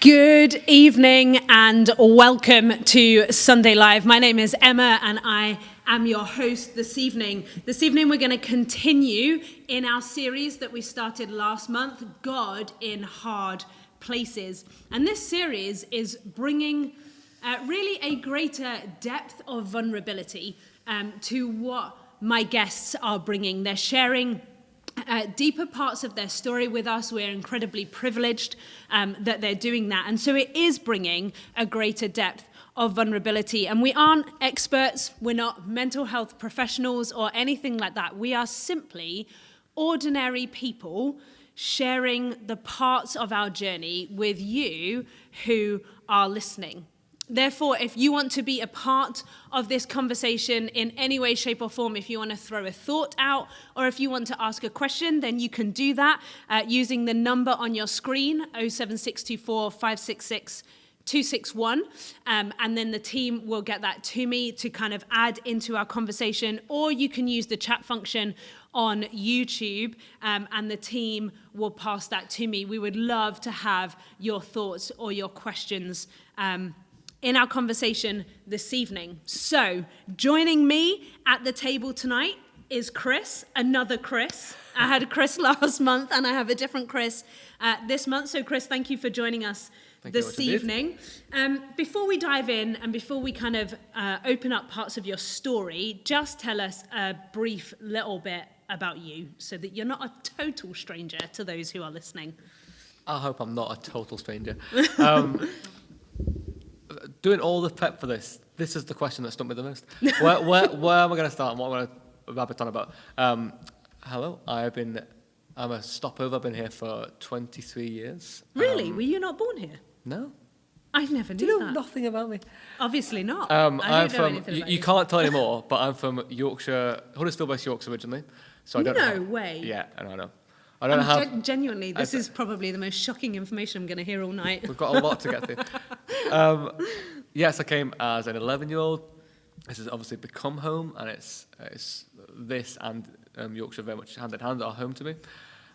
Good evening and welcome to Sunday Live. My name is Emma and I am your host this evening. This evening we're going to continue in our series that we started last month, God in Hard Places. And this series is bringing really a greater depth of vulnerability to what my guests are bringing. They're sharing deeper parts of their story with us. We're incredibly privileged that they're doing that. And so it is bringing a greater depth of vulnerability. And we aren't experts. We're not mental health professionals or anything like that. We are simply ordinary people sharing the parts of our journey with you who are listening. Therefore, if you want to be a part of this conversation in any way, shape, or form, if you want to throw a thought out, or if you want to ask a question, then you can do that using the number on your screen, 07624 566 261, and then the team will get that to me to kind of add into our conversation, or you can use the chat function on YouTube, and the team will pass that to me. We would love to have your thoughts or your questions in our conversation this evening. So, joining me at the table tonight is Chris, another Chris. I had a Chris last month, and I have a different Chris this month. So, Chris, thank you for joining us this evening. Before we dive in, and before we kind of open up parts of your story, just tell us a brief little bit about you, so that you're not a total stranger to those who are listening. I hope I'm not a total stranger. Doing all the prep for this is the question that stumped me the most. Where am I going to start and what am I going to rabbit on about? Hello, I'm a stopover. I've been here for 23 years. Really? Were you not born here? No. I never knew Do you know that. nothing about me? Obviously not. I'm from, you can't tell anymore, but I'm from Yorkshire, Huddersfield, West Yorkshire originally. So I don't No way. Yeah, I know. I don't have... Genuinely, this is probably the most shocking information I'm going to hear all night. We've got a lot to get through. Yes, I came as an 11-year-old. This has obviously become home, and it's this and Yorkshire very much hand in hand are home to me.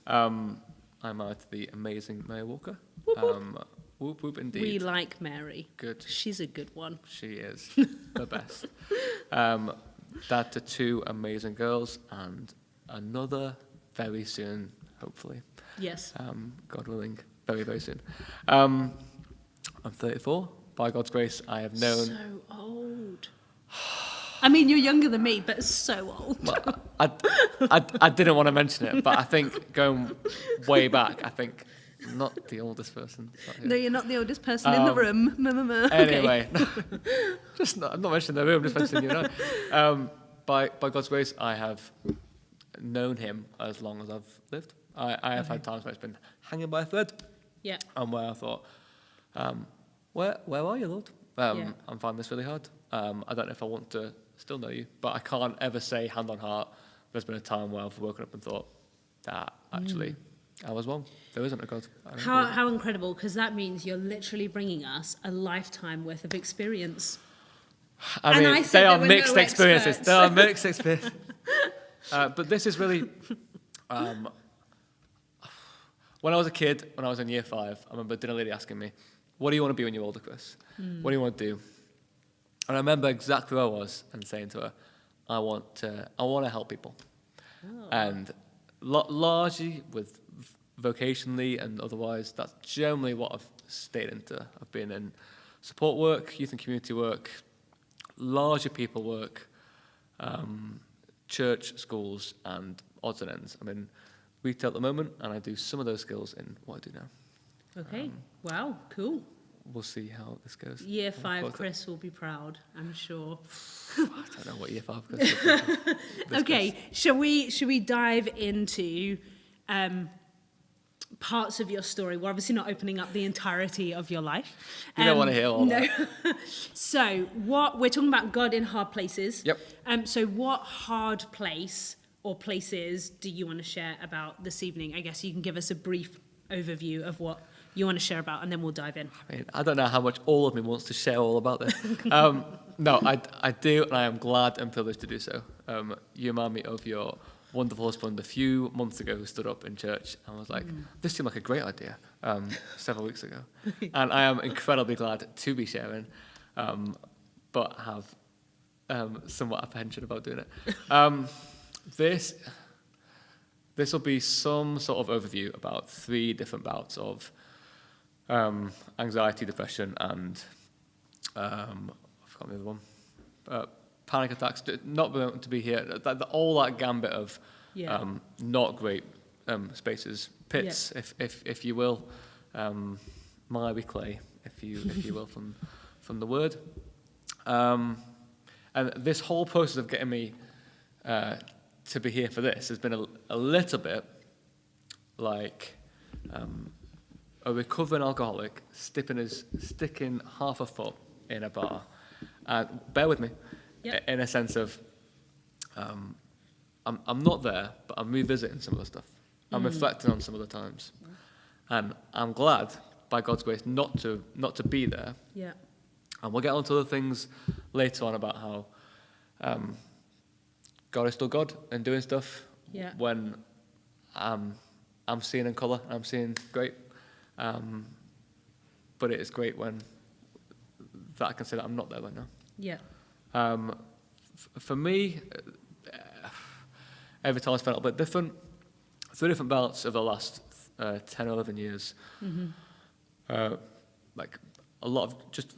I'm married to the amazing Mary Walker. Whoop, whoop. Whoop, whoop, indeed. We like Mary. Good. She's a good one. She is the best. Dad to two amazing girls, and another very soon, hopefully. Yes. God willing, very, very soon. I'm 34. By God's grace, I have known... So old. I mean, you're younger than me, but so old. Well, I didn't want to mention it, but I think going way back, I think not the oldest person. No, you're not the oldest person in the room. Anyway, I'm not mentioning the room, just mentioning you and I. By God's grace, I have known him as long as I've lived. I have had times where it's been hanging by a thread. Yeah. And where I thought, where are you, Lord? I'm finding this really hard. I don't know if I want to still know you, but I can't ever say hand on heart, there's been a time where I've woken up and thought, actually, I was wrong. There isn't a God. How incredible, because that means you're literally bringing us a lifetime worth of experience. I mean, they are mixed experiences. They are mixed experiences. But this is really... when I was a kid, when I was in year 5, I remember a dinner lady asking me, what do you want to be when you're older, Chris? What do you want to do? And I remember exactly where I was and saying to her, I want to help people. Oh. And largely with vocationally and otherwise, that's generally what I've stayed into. I've been in support work, youth and community work, larger people work, church, schools, and odds and ends. I'm in retail at the moment, and I do some of those skills in what I do now. Okay. Wow. Cool. We'll see how this goes. Year 5 Chris will be proud, I'm sure. I don't know what year 5 Chris will be. Okay. Shall we dive into parts of your story? We're obviously not opening up the entirety of your life. You don't want to hear all that. So we're talking about God in hard places. Yep. So what hard place or places do you want to share about this evening? I guess you can give us a brief overview of what you want to share about, and then we'll dive in. I mean, I don't know how much all of me wants to share all about this. No, I do, and I am glad and privileged to do so. You remind me of your wonderful husband a few months ago who stood up in church and was like, this seemed like a great idea several weeks ago. And I am incredibly glad to be sharing, but have somewhat apprehension about doing it. This will be some sort of overview about 3 different bouts of anxiety, depression, and I forgot the other one. Panic attacks, not being able to be here, all that gambit of not great spaces, pits, if you will, miry clay, if you will, from the word. And this whole process of getting me to be here for this has been a little bit like a recovering alcoholic sticking half a foot in a bar. Bear with me. Yep. In a sense of, I'm not there, but I'm revisiting some of the stuff. I'm reflecting on some of the times, and I'm glad, by God's grace, not to be there. Yeah. And we'll get on to other things later on about how God is still God and doing stuff when I'm seeing in colour, I'm seeing great. But it is great when that I can say that I'm not there right now. Yeah. For me, every time it's been a little bit different. 3 different bouts over the last 10 or 11 years. Like a lot of just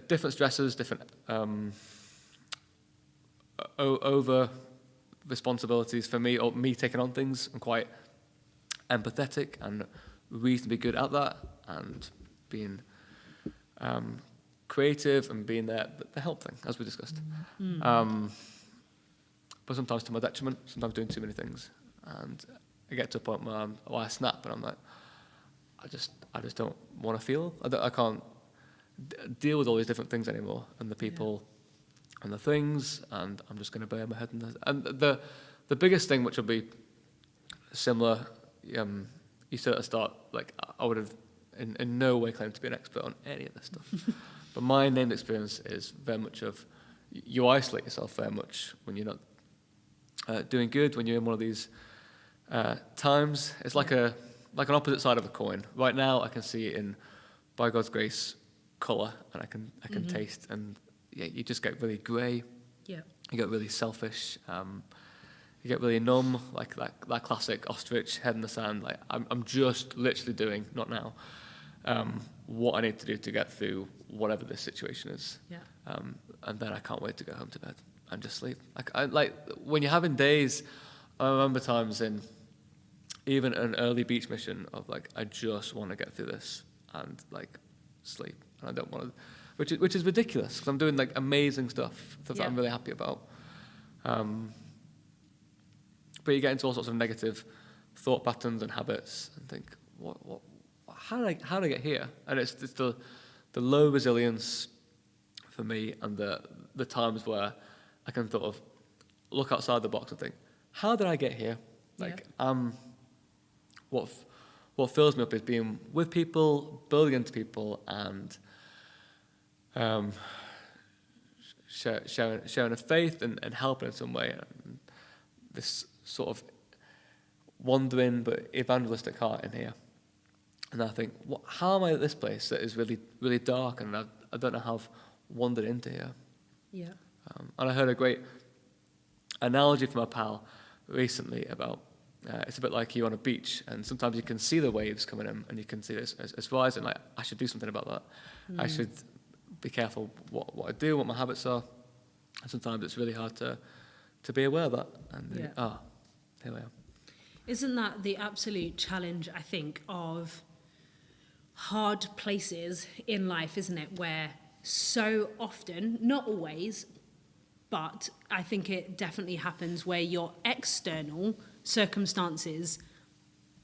different stresses, different over responsibilities for me, or me taking on things. I'm quite empathetic and reasonably good at that, and being creative and being there, the help thing, as we discussed. But sometimes to my detriment, sometimes doing too many things. And I get to a point where I snap and I'm like, I just don't want to feel. I can't deal with all these different things anymore, and the people and the things, and I'm just going to bury my head in this. And the biggest thing, which will be similar, you said at the start, like I would have in no way claimed to be an expert on any of this stuff. But my named experience is very much of, you isolate yourself very much when you're not doing good, when you're in one of these times. It's like an opposite side of a coin. Right now, I can see it in, by God's grace, colour, and I can taste, and you just get really grey. Yeah. You get really selfish. You get really numb, like that classic ostrich, head in the sand. Like I'm just literally doing, not now, what I need to do to get through whatever this situation is. Yeah. And then I can't wait to go home to bed and just sleep. Like when you're having days, I remember times in even an early beach mission of like, I just want to get through this and like sleep, and I don't want to, which is ridiculous because I'm doing like amazing stuff that I'm really happy about. But you get into all sorts of negative thought patterns and habits and think, how did I get here? And it's the low resilience for me, and the times where I can sort of look outside the box and think, how did I get here? Like, what fills me up is being with people, building into people, and sharing a faith and helping in some way. And this sort of wandering but evangelistic heart in here. And I think, how am I at this place that is really, really dark, and I don't know how I've wandered into here? Yeah. And I heard a great analogy from a pal recently about, it's a bit like you're on a beach, and sometimes you can see the waves coming in, and you can see it as rising. Like, I should do something about that. I should be careful what I do, what my habits are. And sometimes it's really hard to be aware of that. And here we are. Isn't that the absolute challenge, I think, of hard places in life, isn't it? Where so often, not always, but I think it definitely happens where your external circumstances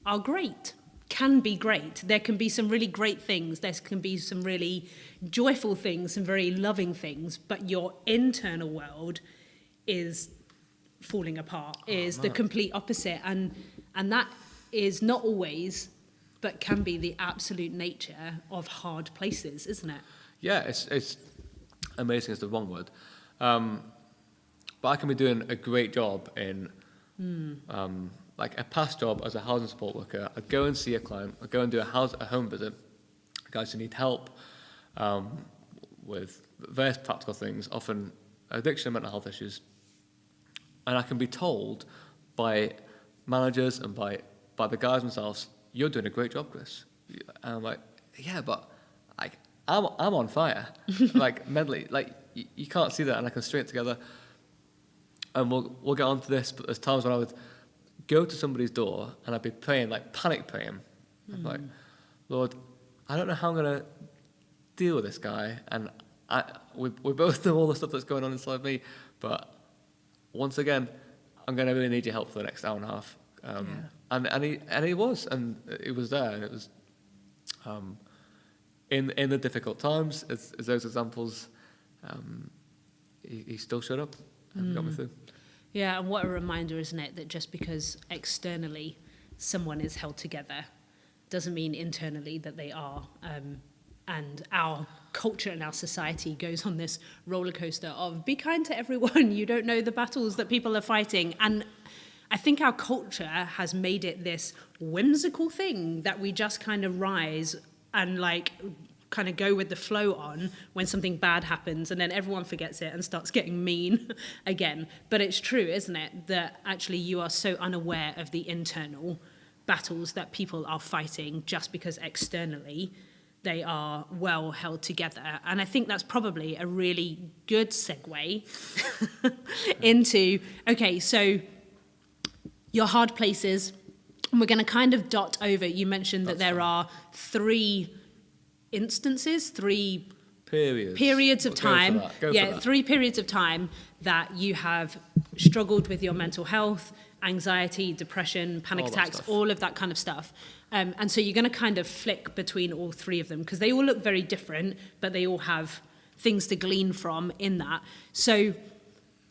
are great, can be great. There can be some really great things. There can be some really joyful things, some very loving things, but your internal world is falling apart, the complete opposite. And that is not always, but can be the absolute nature of hard places, isn't it? Yeah, it's amazing is the wrong word. But I can be doing a great job in Like a past job as a housing support worker, I'd go and see a client, I'd go and do a home visit, guys who need help with various practical things, often addiction and mental health issues. And I can be told by managers and by the guys themselves, you're doing a great job, Chris. And I'm like, yeah, but like I'm on fire, like mentally, like you can't see that, and I can string it together. And we'll get on to this, but there's times when I would go to somebody's door and I'd be praying, like panic praying. I'm like, Lord, I don't know how I'm going to deal with this guy. And we both know all the stuff that's going on inside me, but once again, I'm going to really need your help for the next hour and a half. And he was there, and it was in the difficult times, as those examples, he still showed up and got me through. Yeah, and what a reminder, isn't it, that just because externally someone is held together doesn't mean internally that they are. And our culture and our society goes on this roller coaster of be kind to everyone. You don't know the battles that people are fighting. And I think our culture has made it this whimsical thing that we just kind of rise and like kind of go with the flow on when something bad happens, and then everyone forgets it and starts getting mean again. But it's true, isn't it, that actually you are so unaware of the internal battles that people are fighting just because externally they are well held together. And I think that's probably a really good segue into, okay, so your hard places, and we're going to kind of dot over. You mentioned that there are three instances, three periods of time. Three periods of time that you have struggled with your mental health, anxiety, depression, panic attacks, all of that kind of stuff. And so you're going to kind of flick between all three of them because they all look very different, but they all have things to glean from in that. So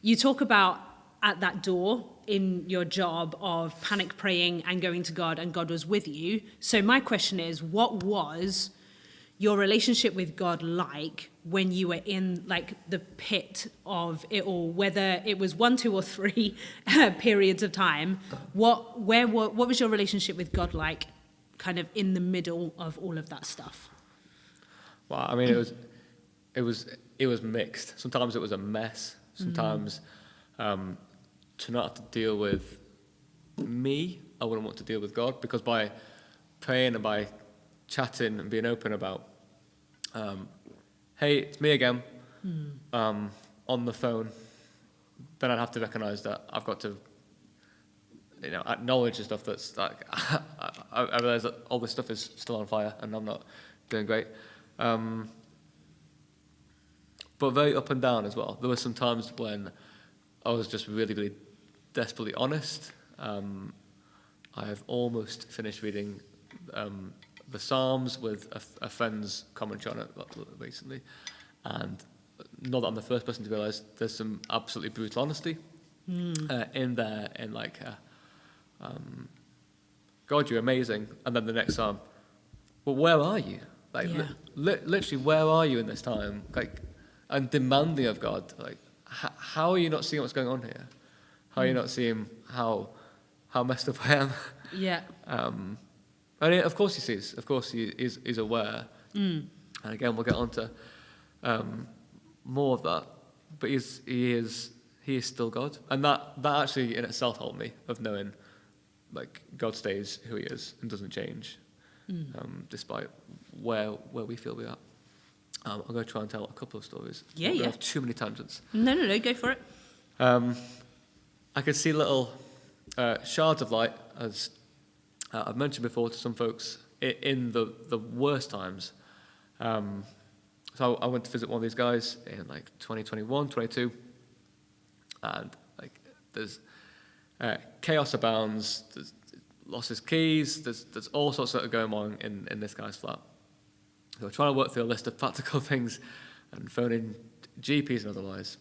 you talk about at that door in your job of panic praying and going to God, and God was with you. So my question is, what was your relationship with God like when you were in like the pit of it all, whether it was 1, 2, or 3 periods of time? What was your relationship with God like kind of in the middle of all of that stuff? Well, I mean, it was mixed. Sometimes it was a mess. Sometimes to not have to deal with me, I wouldn't want to deal with God, because by praying and by chatting and being open about, hey, it's me again, on the phone, then I'd have to recognise that I've got to, acknowledge the stuff that's like, I realise that all this stuff is still on fire and I'm not doing great. But very up and down as well. There were some times when I was just really, really desperately honest. I have almost finished reading the Psalms with a friend's commentary on it recently, and not that I'm the first person to realise there's some absolutely brutal honesty in there, in like, God, you're amazing, and then the next Psalm, well, where are you? Like, literally, where are you in this time? Like, and demanding of God, like, how are you not seeing what's going on here? How are you not seeing how messed up I am? Yeah. And of course he sees. Of course he's aware. And again, we'll get on to more of that. But he is still God, and that actually in itself helped me, of knowing like God stays who he is and doesn't change, despite where we feel we are. I'm going to try and tell a couple of stories. Yeah. I don't have too many tangents. No, go for it. I could see little shards of light, as I've mentioned before to some folks, in the worst times. So I went to visit one of these guys in like 2021, 22, and like there's chaos abounds. There's lost his keys. There's all sorts of going on in this guy's flat. So I'm trying to work through a list of practical things and phoning GPs and otherwise.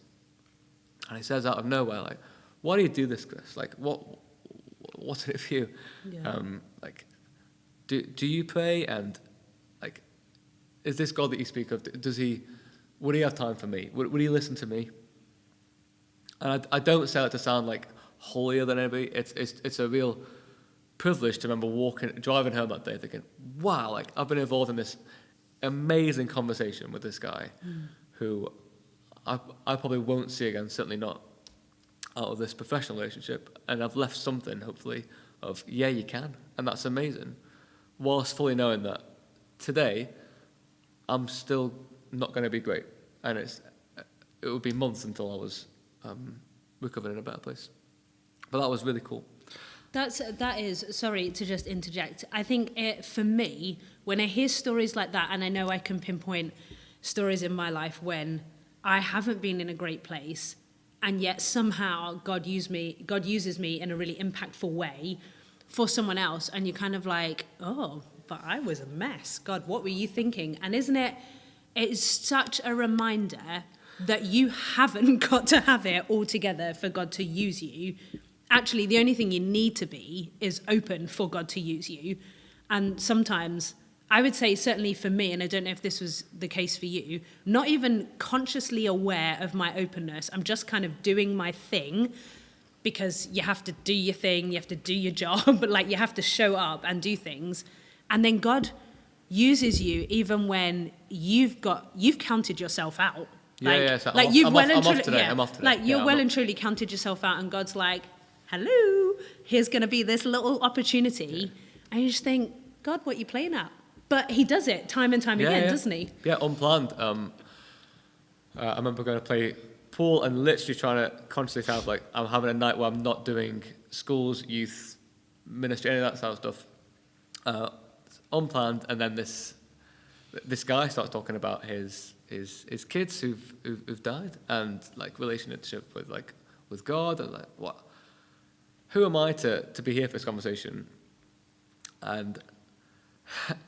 And he says out of nowhere, like, why do you do this, Chris? Like, what's in it for you? Yeah. Like, do you pray? And like, is this God that you speak of? Would he have time for me? Would he listen to me? And I don't say it to sound like holier than anybody. It's a real privilege to remember driving home that day thinking, wow, like I've been involved in this amazing conversation with this guy who I probably won't see again, certainly not out of this professional relationship. And I've left something, hopefully, of, yeah, you can. And that's amazing. Whilst fully knowing that today, I'm still not going to be great. And it would be months until I was recovered in a better place. But that was really cool. That is, sorry to just interject. I think for me, when I hear stories like that, and I know I can pinpoint stories in my life when I haven't been in a great place, and yet somehow God uses me in a really impactful way for someone else, and you're kind of like, oh, but I was a mess. God, what were you thinking? And isn't it? It's such a reminder that you haven't got to have it all together for God to use you. Actually, the only thing you need to be is open for God to use you. And sometimes, I would say, certainly for me, and I don't know if this was the case for you, not even consciously aware of my openness. I'm just kind of doing my thing because you have to do your thing, you have to do your job, but like you have to show up and do things. And then God uses you even when you've counted yourself out. Like, I'm off today. Like you're well and truly counted yourself out, and God's like, hello, here's going to be this little opportunity. And you just think, God, what are you playing at? But he does it time and time again, doesn't he? Yeah, unplanned. I remember going to play pool and literally trying to consciously have, like, I'm having a night where I'm not doing schools, youth, ministry, any of that sort of stuff. Unplanned, and then this guy starts talking about his kids who've died, and like relationship with God, and like, what? Who am I to be here for this conversation? And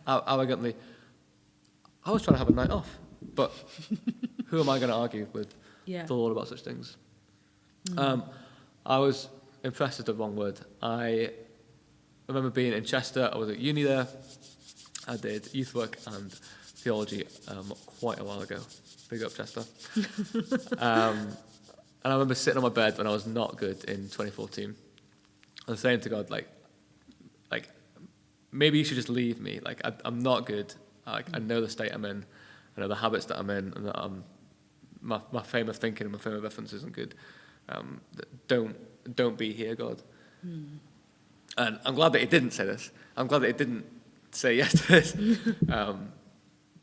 arrogantly, I was trying to have a night off, but who am I going to argue with the Lord about such things? I was impressed is the wrong word. I remember being in Chester. I was at uni there. I did youth work and theology quite a while ago. Big up, Chester. And I remember sitting on my bed when I was not good in 2014 and saying to God, like, maybe you should just leave me. Like, I'm not good. I know the state I'm in. I know the habits that I'm in, and that my frame of thinking and my frame of reference isn't good. Don't be here, God. And I'm glad that he didn't say this. I'm glad that he didn't say yes to this.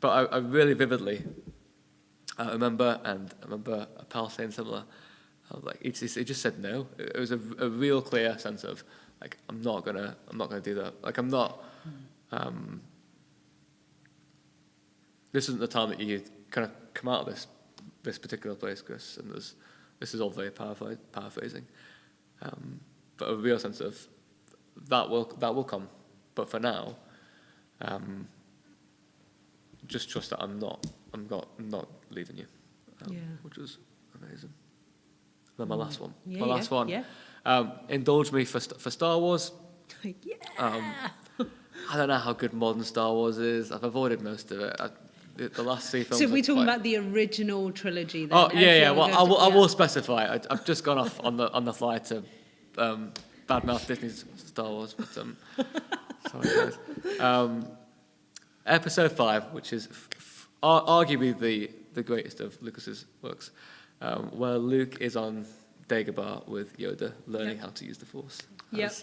But I really vividly remember a pal saying similar. I was like, he just said no. It was a real clear sense of, like, I'm not gonna do that. Like, I'm not. This isn't the time that you kind of come out of this particular place, Chris. And this is all very paraphrasing, but a real sense of that will come. But for now, just trust that I'm not leaving you, which was amazing. And then my last one. Indulge me for Star Wars. I don't know how good modern Star Wars is. I've avoided most of it. The last three films. So we're talking about the original trilogy then? Oh, yeah. Well, I will specify. I've just gone off on the fly to badmouth Disney's Star Wars. But, sorry, guys. Episode 5, which is arguably the greatest of Lucas's works, where Luke is on Dagobah with Yoda, learning how to use the Force,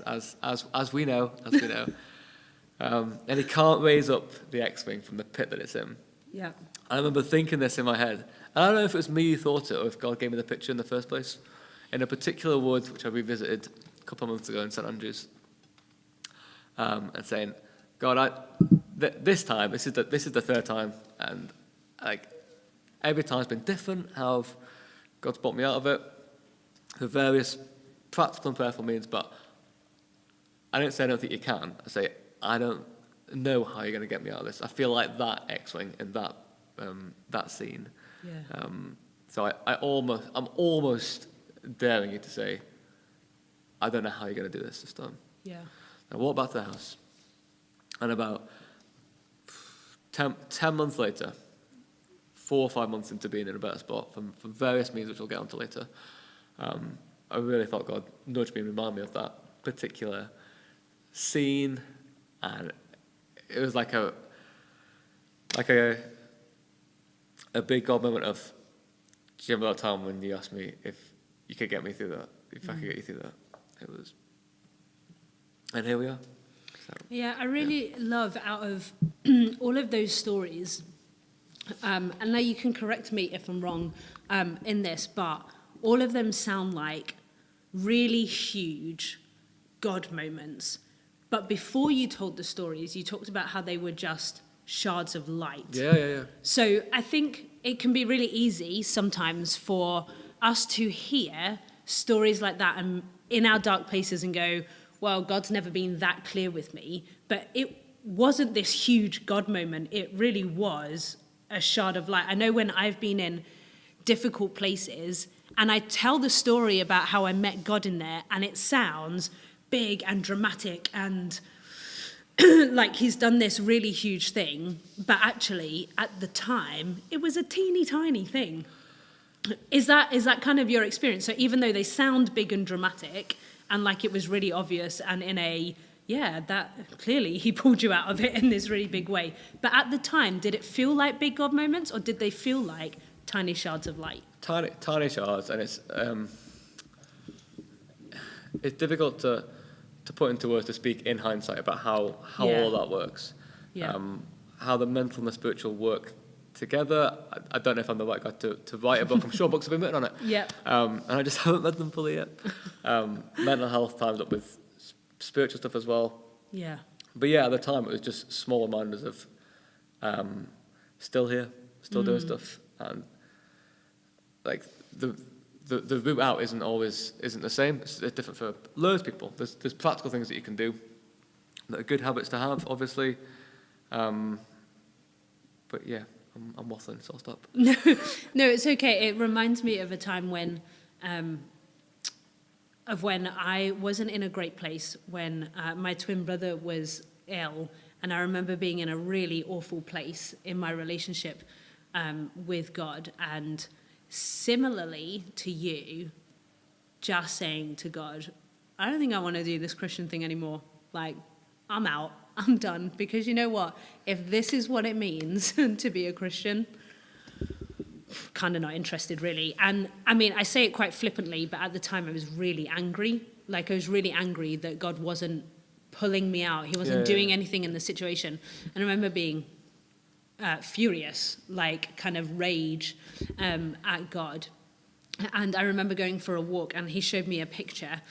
as we know. And he can't raise up the X-wing from the pit that it's in. Yeah. I remember thinking this in my head. And I don't know if it was me who thought it or if God gave me the picture in the first place. In a particular wood, which I revisited a couple of months ago in St Andrews, and saying, God, this time, this is the third time, and like every time it's been different. How God's brought me out of it, for various practical and prayerful means. But I don't say I don't think you can. I say I don't know how you're going to get me out of this. I feel like that X-wing in that scene. Yeah. So I'm almost daring you to say, I don't know how you're going to do this time. Yeah. I walked back to the house, and about 10 months later, 4 or 5 months into being in a better spot, from various means which we'll get onto later, I I really thought God nudged me and reminded me of that particular scene, and it was like a big God moment of, do you remember that time when you asked me if you could get me through that, if I could get you through that? It was, and here we are. So, Yeah, I really love out of all of those stories, and now you can correct me if I'm wrong in this, but all of them sound like really huge God moments. But before you told the stories, you talked about how they were just shards of light. Yeah. So I think it can be really easy sometimes for us to hear stories like that and in our dark places and go, well, God's never been that clear with me. But it wasn't this huge God moment. It really was a shard of light. I know when I've been in difficult places and I tell the story about how I met God in there, and it sounds big and dramatic and like he's done this really huge thing, but actually at the time it was a teeny tiny thing. Is that kind of your experience? So even though they sound big and dramatic and like it was really obvious and that clearly he pulled you out of it in this really big way, but at the time, did it feel like big God moments, or did they feel like tiny shards of light? Tiny shards, and it's difficult to put into words, to speak in hindsight about how all that works. Yeah. How the mental and the spiritual work together. I don't know if I'm the right guy to write a book. I'm sure books have been written on it. Yeah. And I just haven't read them fully yet. Mental health times up with spiritual stuff as well. Yeah. But yeah, at the time it was just small reminders of still here, still doing stuff, and like the route out isn't the same. It's different for loads of people. There's practical things that you can do that are good habits to have, obviously. But yeah, I'm waffling, so I'll stop. No, it's okay. It reminds me of a time when I wasn't in a great place, when my twin brother was ill, and I remember being in a really awful place in my relationship with God, and similarly to you, just saying to God, I don't think I want to do this Christian thing anymore. Like, I'm out. I'm done. Because you know what? If this is what it means to be a Christian, kind of not interested, really. And I mean, I say it quite flippantly, but at the time I was really angry. Like, I was really angry that God wasn't pulling me out. He wasn't doing anything in the situation. And I remember being furious, like kind of rage at God. And I remember going for a walk, and he showed me a picture.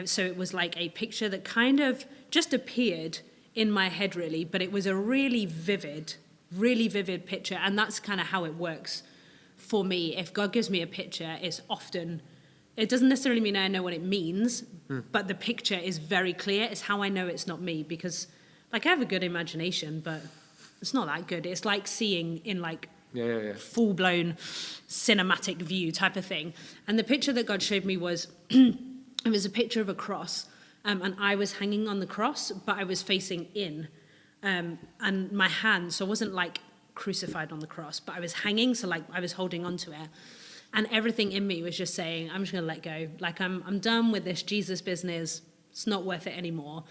So it was like a picture that kind of just appeared in my head, really, but it was a really vivid picture. And that's kind of how it works for me. If God gives me a picture, it doesn't necessarily mean I know what it means, but the picture is very clear. It's how I know it's not me, because like I have a good imagination, but it's not that good. It's like seeing in like full-blown cinematic view type of thing. And the picture that God showed me was, it was a picture of a cross, and I was hanging on the cross, but I was facing in, and my hand, so I wasn't like crucified on the cross, but I was hanging, so like I was holding onto it. And everything in me was just saying, I'm just going to let go. Like, I'm done with this Jesus business. It's not worth it anymore.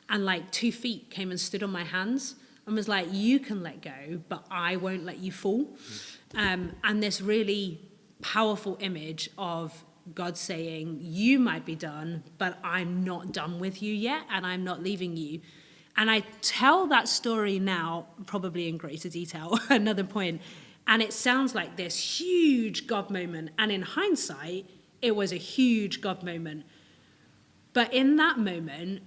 And like 2 feet came and stood on my hands and was like, you can let go, but I won't let you fall. And this really powerful image of God saying, you might be done, but I'm not done with you yet, and I'm not leaving you. And I tell that story now, probably in greater detail, another point, and it sounds like this huge God moment. And in hindsight, it was a huge God moment. But in that moment,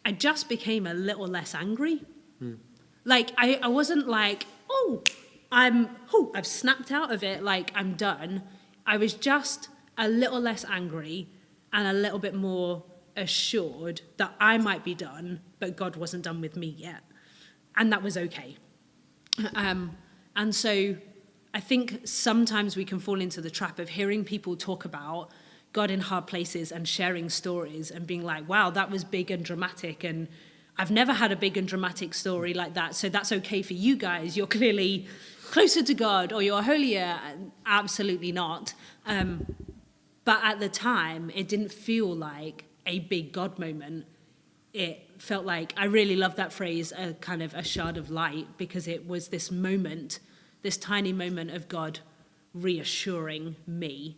I just became a little less angry. Like, I wasn't like, I've snapped out of it, like, I'm done. I was just a little less angry and a little bit more assured that I might be done, but God wasn't done with me yet. And that was okay. And so I think sometimes we can fall into the trap of hearing people talk about God in hard places and sharing stories and being like, wow, that was big and dramatic, and I've never had a big and dramatic story like that, so that's okay for you guys. You're clearly closer to God, or you're holier. Absolutely not. But at the time, it didn't feel like a big God moment. It felt like, I really love that phrase, a kind of a shard of light, because it was this moment, this tiny moment of God reassuring me.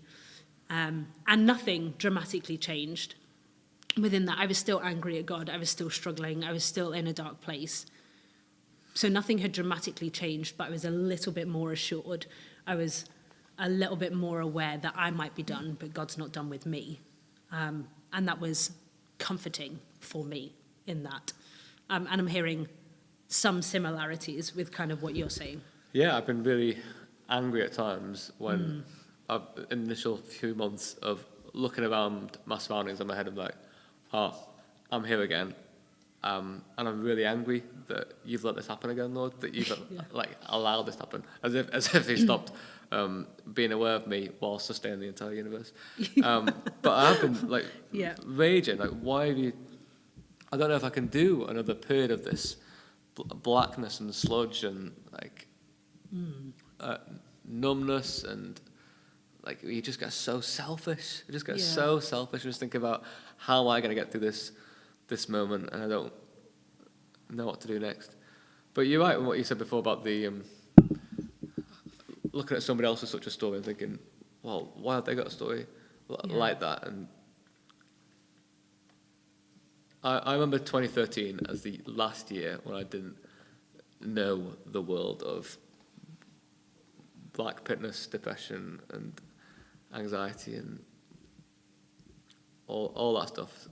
And nothing dramatically changed within that. I was still angry at God. I was still struggling. I was still in a dark place. So nothing had dramatically changed, but I was a little bit more assured. I was a little bit more aware that I might be done, but God's not done with me. And that was comforting for me in that. And I'm hearing some similarities with kind of what you're saying. Yeah, I've been really angry at times when I've initial few months of looking around my surroundings in my head, I'm like, oh, I'm here again. And I'm really angry that you've let this happen again, Lord, that you've like allowed this to happen, as if he stopped being aware of me while sustaining the entire universe. But I've been like raging, like, why have you? I don't know if I can do another period of this blackness and sludge and like numbness, and like you just get so selfish. You just get so selfish. You just think about, how am I going to get through this moment, and I don't know what to do next. But you're right in what you said before about the looking at somebody else's such a story and thinking, well, why have they got a story like that? And I remember 2013 as the last year when I didn't know the world of black pitness, depression, and anxiety, and all that stuff,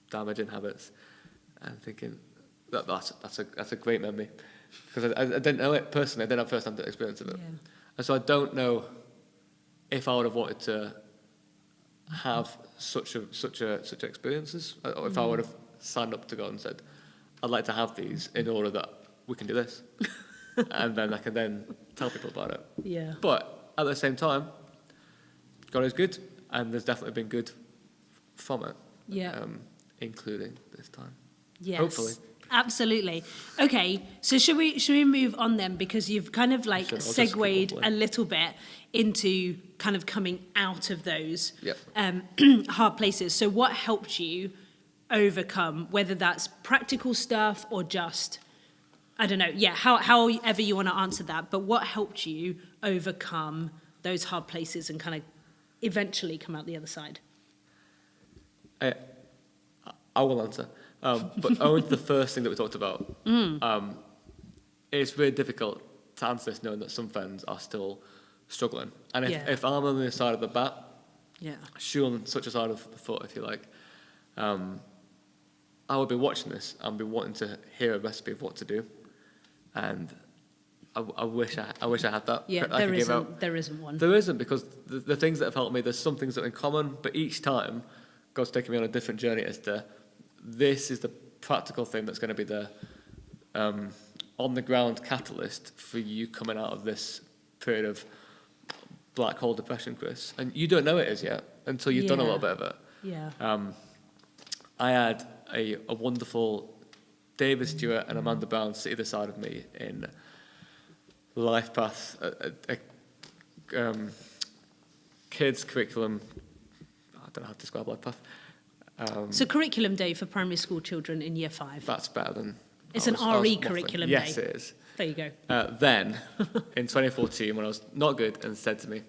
damaging habits, and thinking that's a great memory, because I didn't know it personally. I didn't have first-hand experience of it, and so I don't know if I would have wanted to have such experiences, or if I would have signed up to God and said, I'd like to have these in order that we can do this, and then I can then tell people about it. Yeah. But at the same time, God is good, and there's definitely been good from it. Yeah. Including this time. Yes. Hopefully. Absolutely. Okay, so should we move on then, because you've kind of like segued a little bit into kind of coming out of those hard places. So what helped you overcome, whether that's practical stuff or just, I don't know, however you want to answer that, but what helped you overcome those hard places and kind of eventually come out the other side? I will answer. But only the first thing that we talked about. It's really difficult to answer this knowing that some friends are still struggling. And if I'm on the other side of the bat, shooting such a side of the foot, if you like, I would be watching this and be wanting to hear a recipe of what to do. And I wish I had that. Yeah, there isn't one. There isn't, because the things that have helped me, there's some things that are in common, but each time God's taken me on a different journey as to, this is the practical thing that's going to be the on-the-ground catalyst for you coming out of this period of black hole depression, Chris. And you don't know it is yet until you've done a little bit of it. Yeah. I had a wonderful David Stewart and Amanda Brown sit either side of me in Life Path, a kids curriculum. I don't know how to describe Life Path. So curriculum day for primary school children in year 5. That's better than... It's an RE curriculum day. Yes, it is. There you go. Then, in 2014, when I was not good, and said to me,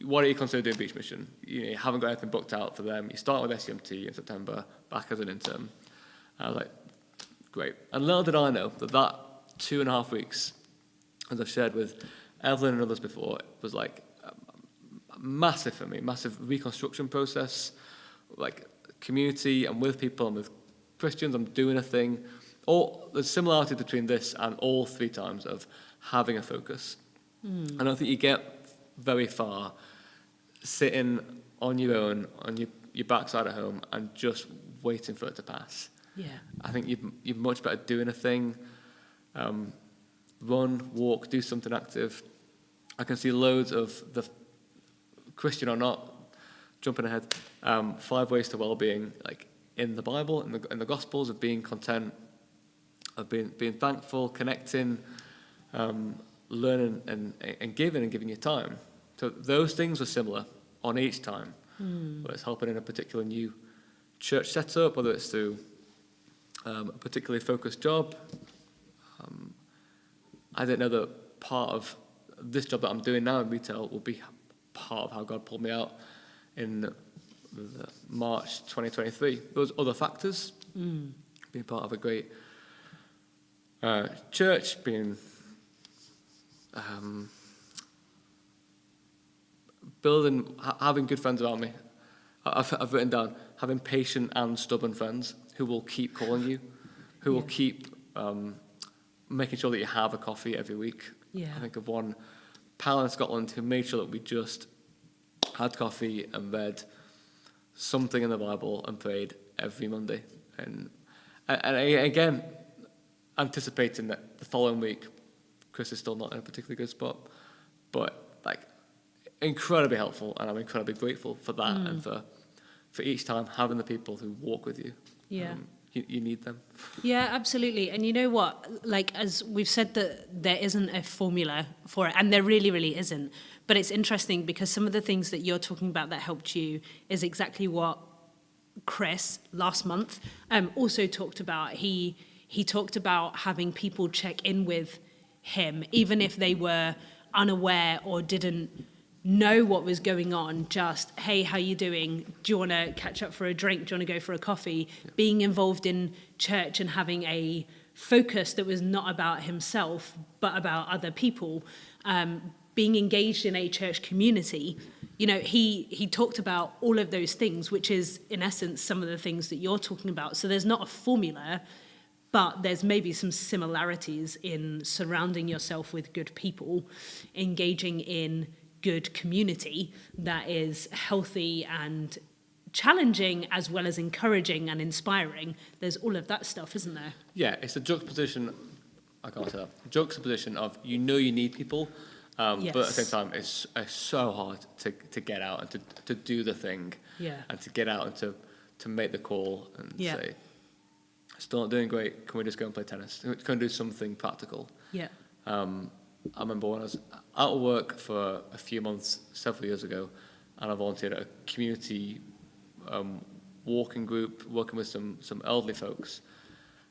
why don't you consider doing Beach Mission? You haven't got anything booked out for them. You start with SCMT in September, back as an intern. I was like, great. And little did I know that 2.5 weeks, as I've shared with Evelyn and others before, was like massive for me, massive reconstruction process, like community. I'm with people, I'm with Christians, I'm doing a thing. There's similarity between this and all 3 times of having a focus. I don't think you get very far sitting on your own, on your backside at home, and just waiting for it to pass. Yeah. I think you're much better doing a thing. Run, walk, do something active. I can see loads of the Christian or not, jumping ahead, 5 ways to well-being, like in the Bible, in the Gospels, of being content, of being thankful, connecting, learning and giving your time. So those things were similar on each time, whether it's helping in a particular new church setup, whether it's through a particularly focused job. I didn't know that part of this job that I'm doing now in retail will be part of how God pulled me out in March 2023. Those other factors, being part of a great church, being building, having good friends around me. I've written down having patient and stubborn friends who will keep calling you, who will keep making sure that you have a coffee every week. Yeah. I think of one pal in Scotland who made sure that we just had coffee and read something in the Bible and prayed every Monday. And again, anticipating that the following week, Chris is still not in a particularly good spot, but like incredibly helpful, and I'm incredibly grateful for that and for each time having the people who walk with you. Yeah. You need them. Yeah, absolutely. And you know what? Like, as we've said, that there isn't a formula for it, and there really, really isn't. But it's interesting because some of the things that you're talking about that helped you is exactly what Chris last month also talked about. He talked about having people check in with him, even if they were unaware or didn't know what was going on. Just, hey, how you doing? Do you want to catch up for a drink? Do you want to go for a coffee? Yeah. Being involved in church and having a focus that was not about himself, but about other people. Being engaged in a church community. You know, he talked about all of those things, which is, in essence, some of the things that you're talking about. So there's not a formula, but there's maybe some similarities in surrounding yourself with good people, engaging in good community that is healthy and challenging as well as encouraging and inspiring. There's all of that stuff, isn't there? Yeah, it's a juxtaposition, I can't say that, juxtaposition of you need people, yes. But at the same time it's so hard to get out and to do the thing, and to get out and to make the call and say, still not doing great, can we just go and play tennis? Can we do something practical? Yeah. I remember when I was out of work for a few months, several years ago, and I volunteered at a community walking group, working with some elderly folks.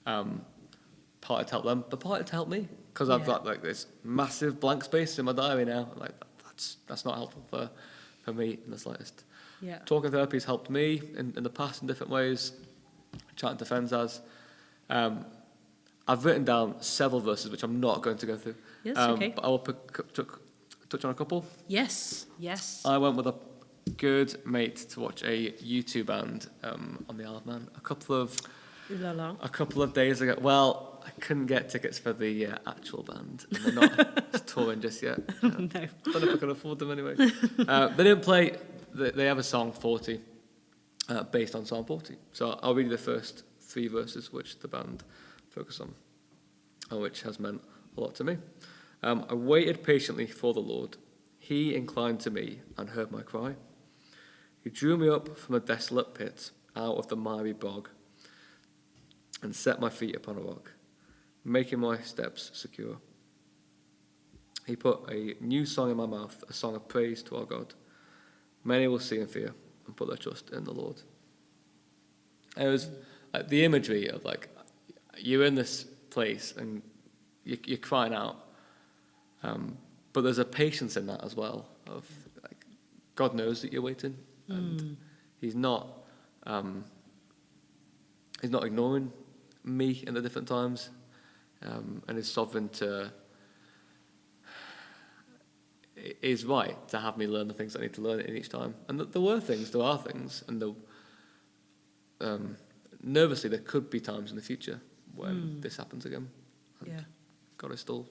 Partly to help them, but partly to help me, because I've got like this massive blank space in my diary now. Like that's not helpful for me in the slightest. Yeah. Talking therapy has helped me in the past in different ways. Chatting to friends has. I've written down several verses which I'm not going to go through. Yes, okay. But I will touch on a couple. Yes. I went with a good mate to watch a U2 band on the Isle of Man a couple of days ago. Well, I couldn't get tickets for the actual band, and they're not touring just yet. No. Don't know if I can afford them anyway. They didn't play. They have a song 40 based on Psalm 40. So I'll read you the first 3 verses which the band focus on, and which has meant a lot to me. I waited patiently for the Lord. He inclined to me and heard my cry. He drew me up from a desolate pit, out of the miry bog, and set my feet upon a rock, making my steps secure. He put a new song in my mouth, a song of praise to our God. Many will see and fear and put their trust in the Lord. And it was the imagery of like, you're in this place and you're crying out, but there's a patience in that as well. Of like, God knows that you're waiting, and He's not ignoring me in the different times, and is sovereign is right to have me learn the things I need to learn in each time. And there are things, and nervously there could be times in the future when this happens again. And God is still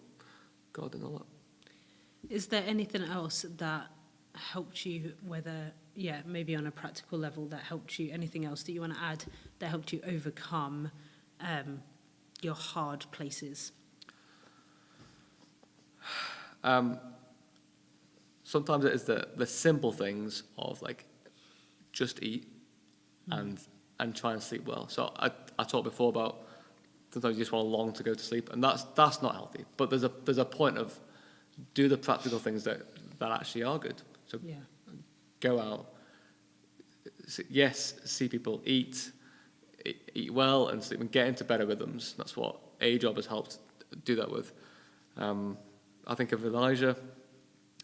God and all that. Is there anything else that helped you, whether, maybe on a practical level, that helped you, anything else that you want to add that helped you overcome your hard places? Sometimes it is the simple things of like, just eat and try and sleep well. So I talked before about sometimes you just want to long to go to sleep, and that's not healthy. But there's a point of do the practical things that actually are good. So go out, yes, see people eat well and sleep and get into better rhythms. That's what a job has helped do that with. I think of Elijah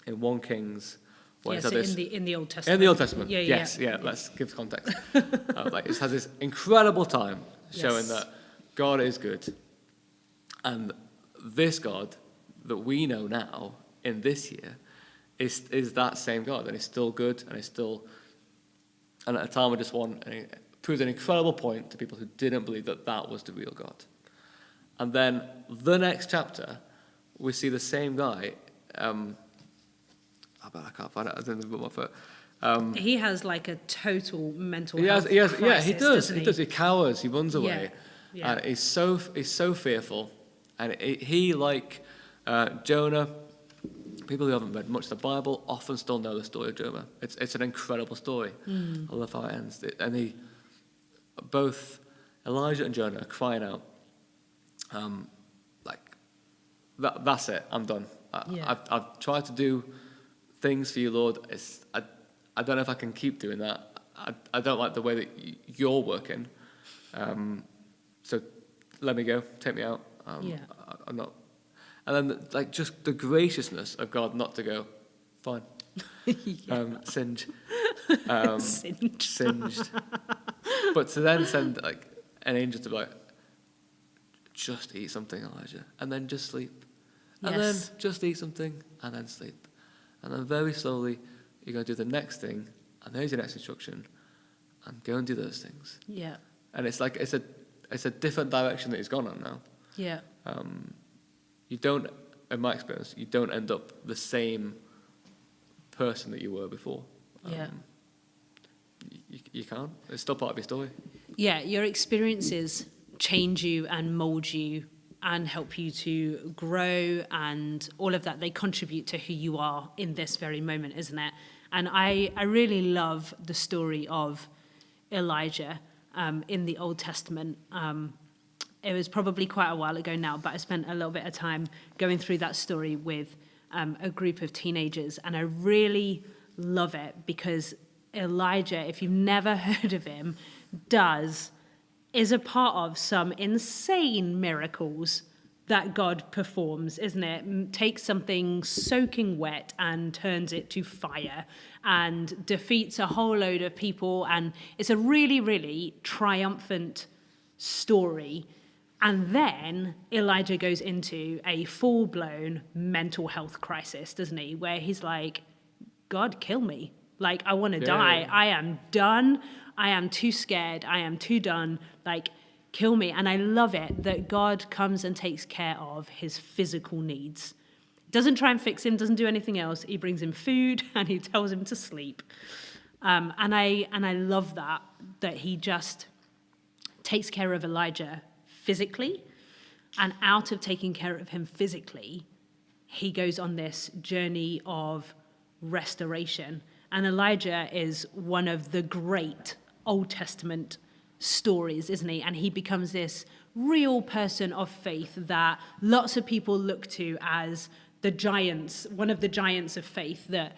in 1 Kings. Yes, in the Old Testament. In the Old Testament, yeah, yes, yeah. Let's give context. It has this incredible time showing that God is good, and this God that we know now in this year is that same God, and it's still good, and it's still. And at a time, I just want proved an incredible point to people who didn't believe that was the real God. And then the next chapter, we see the same guy. I can't find it. I didn't put my foot. He has like a total mental He health does. crisis, He does. doesn't He does. He cowers. He runs away. Yeah. And he's so fearful. And he, like Jonah, people who haven't read much of the Bible often still know the story of Jonah. It's an incredible story. I love how it ends. And both Elijah and Jonah are crying out, that's it. I'm done. I've tried to do things for you, Lord. I don't know if I can keep doing that. I don't like the way that you're working. So let me go. Take me out. I'm not. And then just the graciousness of God not to go, fine. Singed. Singed. But to then send an angel to be like, just eat something, Elijah, and then just sleep. And then just eat something, and then sleep. And then very slowly, you're going to do the next thing, and there's your next instruction, and go and do those things. Yeah. And it's a different direction that he's gone on now. Yeah. You don't, in my experience, you don't end up the same person that you were before. You can't. It's still part of your story. Yeah, your experiences change you and mold you and help you to grow, and all of that. They contribute to who you are in this very moment, isn't it? And I really love the story of Elijah in the Old Testament. It was probably quite a while ago now, but I spent a little bit of time going through that story with a group of teenagers, and I really love it because Elijah, if you've never heard of him, is a part of some insane miracles that God performs, isn't it? Takes something soaking wet and turns it to fire and defeats a whole load of people, and it's a really, really triumphant story. And then Elijah goes into a full-blown mental health crisis, doesn't he? Where he's like, God, kill me. I want to die. I am done. I am too scared. I am too done. Kill me. And I love it that God comes and takes care of his physical needs. Doesn't try and fix him, doesn't do anything else. He brings him food and he tells him to sleep. And I love that he just takes care of Elijah physically, and out of taking care of him physically, he goes on this journey of restoration. And Elijah is one of the great Old Testament stories, isn't he? And he becomes this real person of faith that lots of people look to as the giants, one of the giants of faith that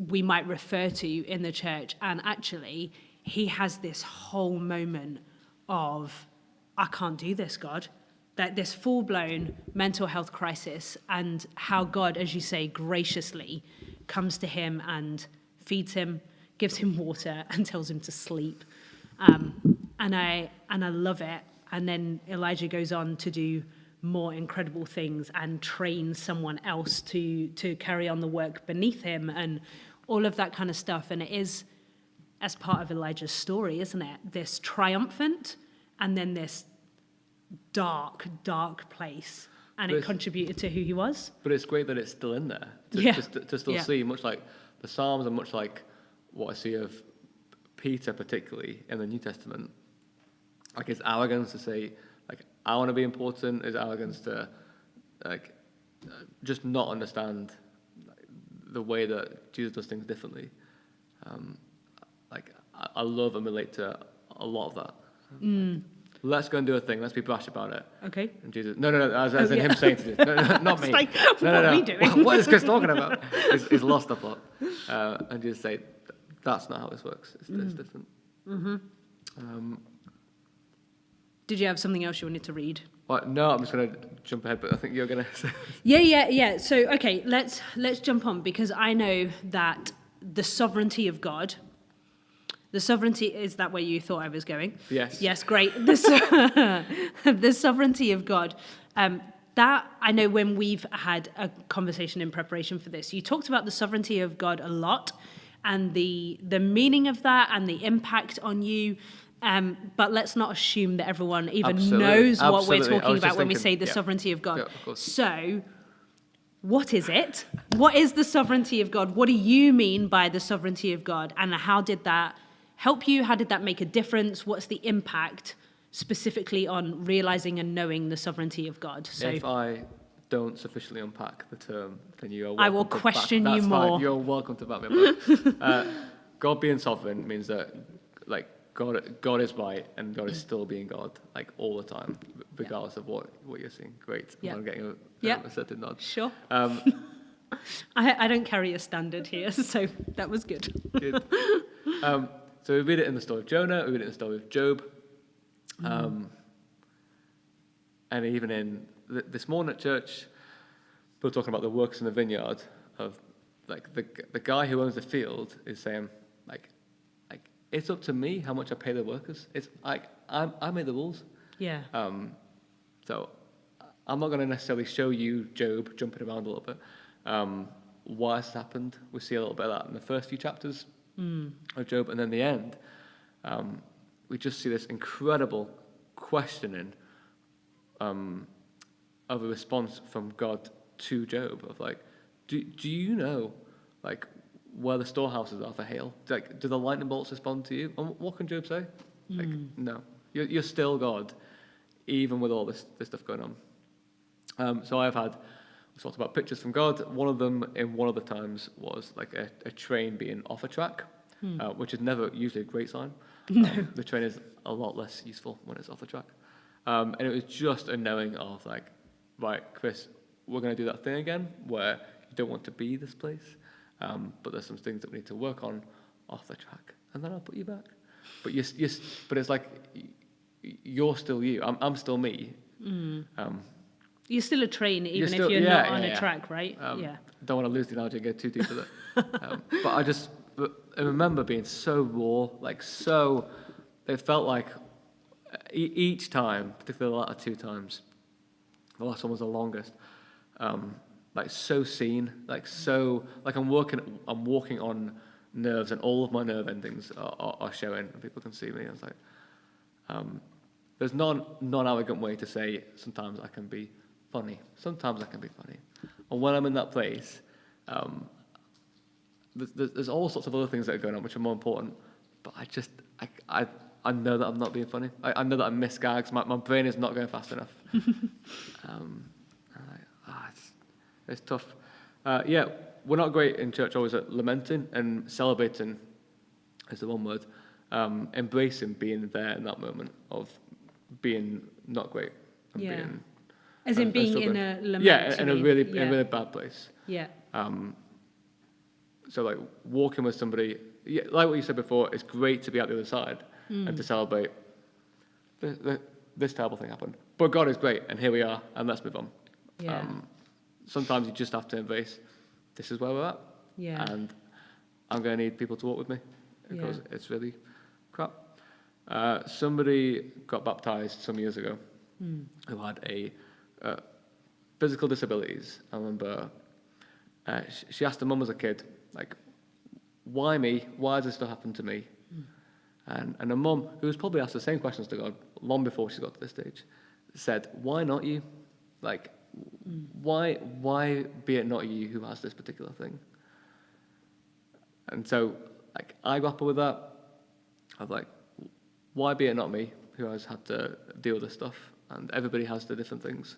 we might refer to in the church. And actually, he has this whole moment of, I can't do this, God. That this full-blown mental health crisis, and how God, as you say, graciously comes to him and feeds him, gives him water, and tells him to sleep. And I love it. And then Elijah goes on to do more incredible things and train someone else to carry on the work beneath him and all of that kind of stuff. And it is as part of Elijah's story, isn't it? This triumphant and then this dark, dark place. And it contributed to who he was. But it's great that it's still in there. To still see, much like the Psalms and much like what I see of Peter particularly in the New Testament, his arrogance to say, I want to be important, his arrogance to just not understand the way that Jesus does things differently. I love and relate to a lot of that. Let's go and do a thing. Let's be brash about it. Okay. And Jesus, no, as in him saying to this, no, not me. What are we doing? What is Chris talking about? He's lost the plot. And Jesus say, that's not how this works. It's different. Did you have something else you wanted to read? Well, no, I'm just going to jump ahead, but I think you're going to... Yeah. So, okay, let's jump on, because I know that the sovereignty of God, the sovereignty, is that where you thought I was going? Yes. Yes, great. The sovereignty of God. That, I know when we've had a conversation in preparation for this, you talked about the sovereignty of God a lot, and the meaning of that and the impact on you. But let's not assume that everyone even knows what we're talking about when we say the sovereignty of God. Yeah, of course. So, what is it? What is the sovereignty of God? What do you mean by the sovereignty of God? And how did that help you? How did that make a difference? What's the impact specifically on realizing and knowing the sovereignty of God? So, if I don't sufficiently unpack the term, then you are welcome I will question you That's more. Fine. You're welcome to back me up. God being sovereign means that, like, God is right, and God is still being God, like, all the time, regardless of what you're seeing. Great. Yeah. I'm getting a certain nod. Sure. I don't carry a standard here, so that was good. Good. So we read it in the story of Jonah, we read it in the story of Job, and even in this morning at church, we're talking about the works in the vineyard of, like, the guy who owns the field is saying, like, it's up to me how much I pay the workers. It's like I made the rules. Yeah. So I'm not going to necessarily show you Job jumping around a little bit. Why this happened? We see a little bit of that in the first few chapters of Job, and then the end. We just see this incredible questioning of a response from God to Job of, like, do you know, like, where the storehouses are for hail? Like, do the lightning bolts respond to you? And what can Job say? Like, no. You're still God, even with all this stuff going on. So we talked about pictures from God. One of them, in one of the times, was like a train being off a track, which is never usually a great sign. No. The train is a lot less useful when it's off a track. And it was just a knowing of, like, right, Chris, we're going to do that thing again where you don't want to be this place. But there's some things that we need to work on off the track, and then I'll put you back. But but it's like you're still you. I'm still me. You're still a train, even if you're not on a track, right? Don't want to lose the analogy and get too deep with it. But I remember being so raw, like, so. It felt like each time, particularly the latter two times, the last one was the longest. Like, so seen, like, so, like, I'm walking on nerves, and all of my nerve endings are showing, and people can see me. I was like, there's non-arrogant way to say sometimes I can be funny. Sometimes I can be funny. And when I'm in that place, there's all sorts of other things that are going on which are more important, but I know that I'm not being funny. I know that I miss gags. My brain is not going fast enough. It's tough. We're not great in church always at lamenting, and celebrating is the one word. Embracing being there in that moment of being not great. And being, as in being in a lament. Yeah, in a really bad place. Yeah. So, like, walking with somebody, like what you said before, it's great to be out the other side and to celebrate this terrible thing happened. But God is great, and here we are, and let's move on. Yeah. Sometimes you just have to embrace, this is where we're at, and I'm going to need people to walk with me, because it's really crap. Somebody got baptized some years ago who had a physical disabilities. I remember she asked her mum as a kid, like, why me? Why does this stuff happen to me? And her mum, who was probably asked the same questions to God long before she got to this stage, said, why not you? Like, why be it not you who has this particular thing? And so, like, I grapple with that. Of, like, why be it not me who has had to deal with this stuff? And everybody has the different things.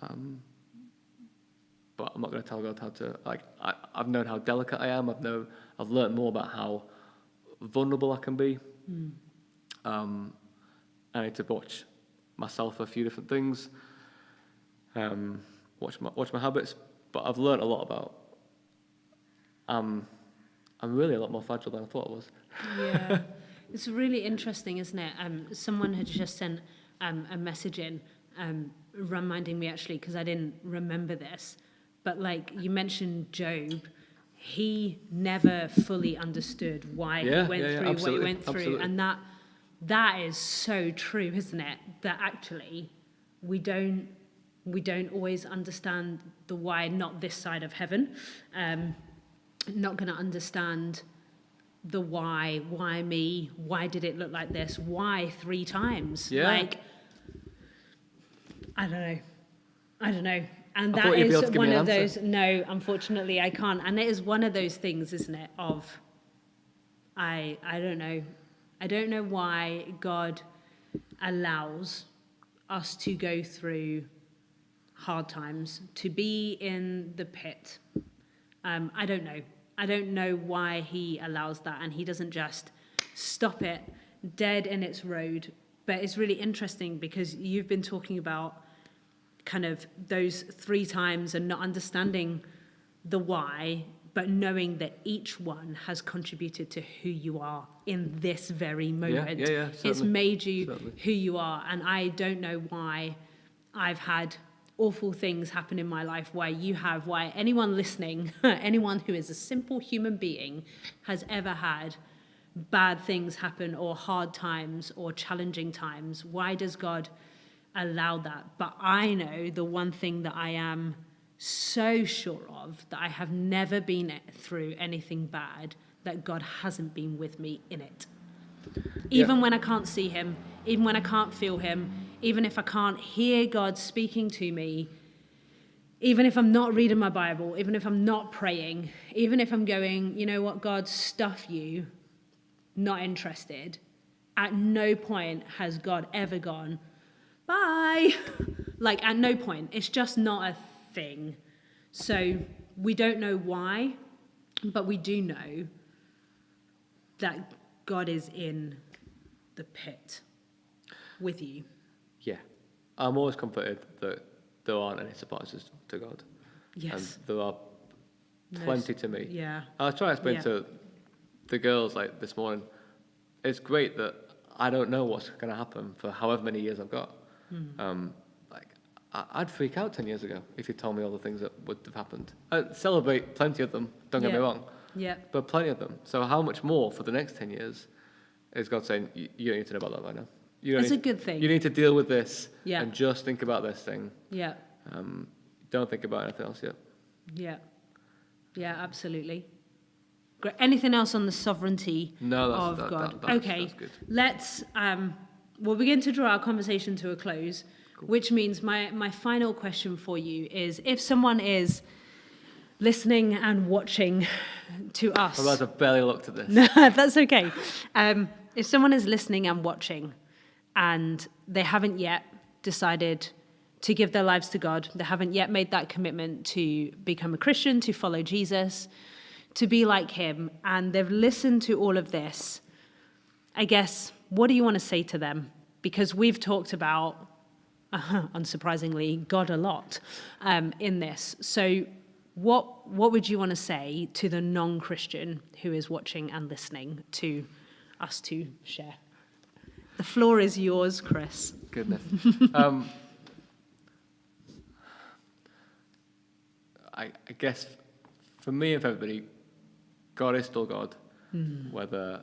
But I'm not going to tell God how to, like, I've known how delicate I am. I've learned more about how vulnerable I can be. I need to watch myself for a few different things. Watch my habits. But I've learned a lot about I'm really a lot more fragile than I thought I was. Yeah, it's really interesting, isn't it? Someone had just sent a message in, reminding me actually, because I didn't remember this, but like you mentioned Job, he never fully understood why he went through what he went through, and that is so true, isn't it? That actually we don't always understand the why, not this side of heaven. Not going to understand the why me, why did it look like this, why 3 times? Yeah. Like, I don't know. And I that thought you'd be able is to give one me an of answer. those, no, unfortunately I can't. And it is one of those things, isn't it, of, I don't know. I don't know why God allows us to go through hard times, to be in the pit. I don't know. I don't know why he allows that, and he doesn't just stop it dead in its road. But it's really interesting because you've been talking about kind of those 3 times and not understanding the why, but knowing that each one has contributed to who you are in this very moment. Yeah, it's made you certainly. who you are, and I don't know why I've had awful things happen in my life, why anyone listening, anyone who is a simple human being has ever had bad things happen or hard times or challenging times. Why does God allow that? But I know the one thing that I am so sure of, that I have never been through anything bad, that God hasn't been with me in it. Even when I can't see him, even when I can't feel him, even if I can't hear God speaking to me, even if I'm not reading my Bible, even if I'm not praying, even if I'm going, you know what, God, stuff you, not interested, at no point has God ever gone, bye. Like, at no point. It's just not a thing. So we don't know why, but we do know that God is in the pit with you. Yeah. I'm always comforted that there aren't any surprises to God. Yes. And there are plenty to me. Yeah. I was trying to explain to the girls like this morning, it's great that I don't know what's going to happen for however many years I've got. I'd freak out 10 years ago if you told me all the things that would have happened. I'd celebrate plenty of them, don't get me wrong. Yeah. But plenty of them. So how much more for the next 10 years is God saying, you don't need to know about that right now. It's a good thing. You need to deal with this Yeah. and just think about this thing. Yeah. Don't think about anything else yet. Yeah. Yeah, absolutely. Great. Anything else on the sovereignty of God? Okay. That's good. Let's, we'll begin to draw our conversation to a close, which means my final question for you is, if someone is listening and watching to us... Otherwise, I've barely looked at this. No, that's okay. If someone is listening and watching and they haven't yet decided to give their lives to God, they haven't yet made that commitment to become a Christian, to follow Jesus, to be like him, and they've listened to all of this, I guess, what do you want to say to them? Because we've talked about, unsurprisingly, God a lot in this. So what would you want to say to the non-Christian who is watching and listening to us to share? The floor is yours, Chris. Goodness. I guess for me and for everybody, God is still God, whether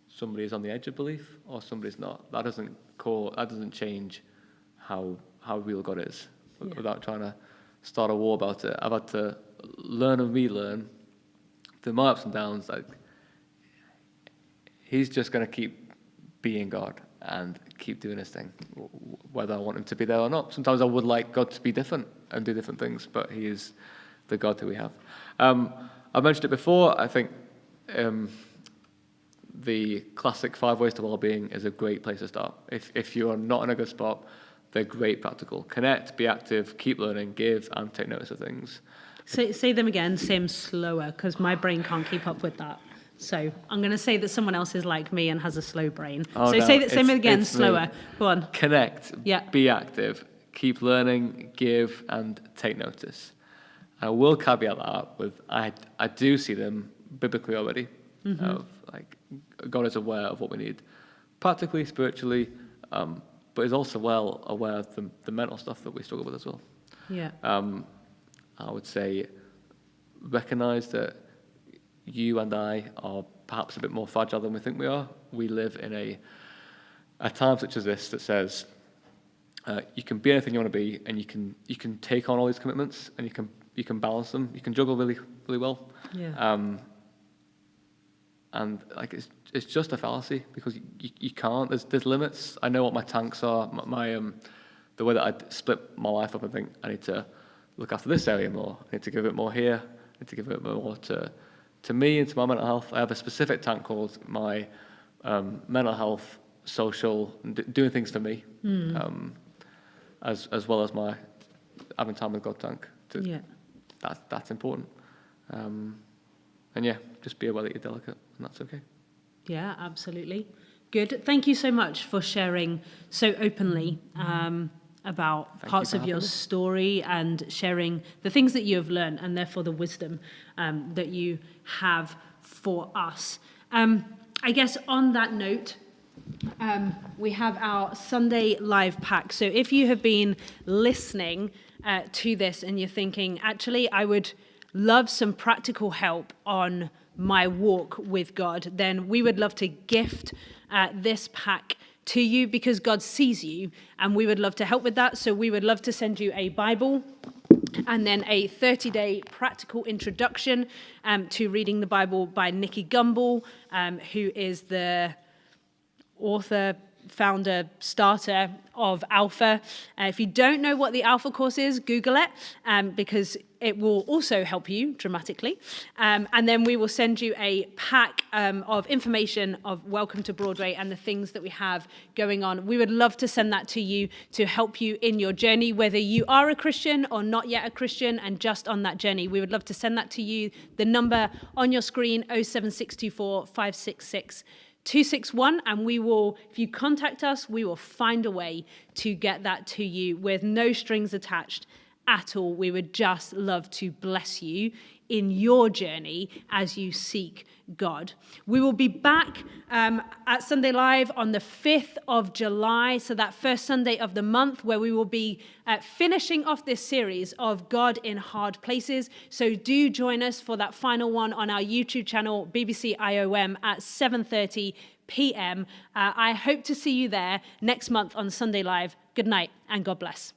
somebody is on the edge of belief or somebody's not. That doesn't change how real God is. Without trying to start a war about it, I've had to learn and relearn through my ups and downs. Like, he's just going to keep being God and keep doing his thing, whether I want him to be there or not. Sometimes I would like God to be different and do different things, but he is the God that we have. I've mentioned it before. I think the classic 5 ways to well-being is a great place to start. If you are not in a good spot, they're great practical. Connect, be active, keep learning, give, and take notice of things. Say them again, say them slower, because my brain can't keep up with that. So I'm going to say that someone else is like me and has a slow brain. Say them again, slower. Go on. Connect, be active, keep learning, give, and take notice. I will caveat that with I do see them biblically already. Of like God is aware of what we need, practically, spiritually, but is also well aware of the mental stuff that we struggle with as well. Yeah. I would say recognize that you and I are perhaps a bit more fragile than we think we are. We live in a time such as this that says you can be anything you want to be, and you can take on all these commitments, and you can balance them. You can juggle really, really well. Yeah. And like it's just a fallacy because you can't. There's limits. I know what my tanks are. My the way that I split my life up. I think I need to look after this area more. I need to give it more here. I need to give it more to me and to my mental health. I have a specific tank called my mental health, social, doing things for me, as well as my having time with God tank. That's important. And yeah, just be aware that you're delicate, and that's okay. Yeah, absolutely. Good. Thank you so much for sharing so openly about parts of your story and sharing the things that you have learned, and therefore the wisdom that you have for us. I guess on that note, we have our Sunday Live pack. So if you have been listening to this and you're thinking, actually, I would love some practical help on my walk with God, then we would love to gift this pack to you because God sees you, and we would love to help with that. So we would love to send you a Bible and then a 30-day practical introduction to reading the Bible by Nicky Gumbel, who is the author, founder, starter of Alpha. If you don't know what the Alpha course is, Google it, because it will also help you dramatically. And then we will send you a pack of information of Welcome to Broadway and the things that we have going on. We would love to send that to you to help you in your journey, whether you are a Christian or not yet a Christian and just on that journey. We would love to send that to you. The number on your screen, 07624 566 261, and we will, if you contact us, we will find a way to get that to you with no strings attached at all. We would just love to bless you in your journey as you seek God. We will be back at Sunday Live on the 5th of July, so that first Sunday of the month, where we will be finishing off this series of God in Hard Places. So do join us for that final one on our YouTube channel, BBC IOM, at 7:30 p.m. I hope to see you there next month on Sunday Live. Good night and God bless.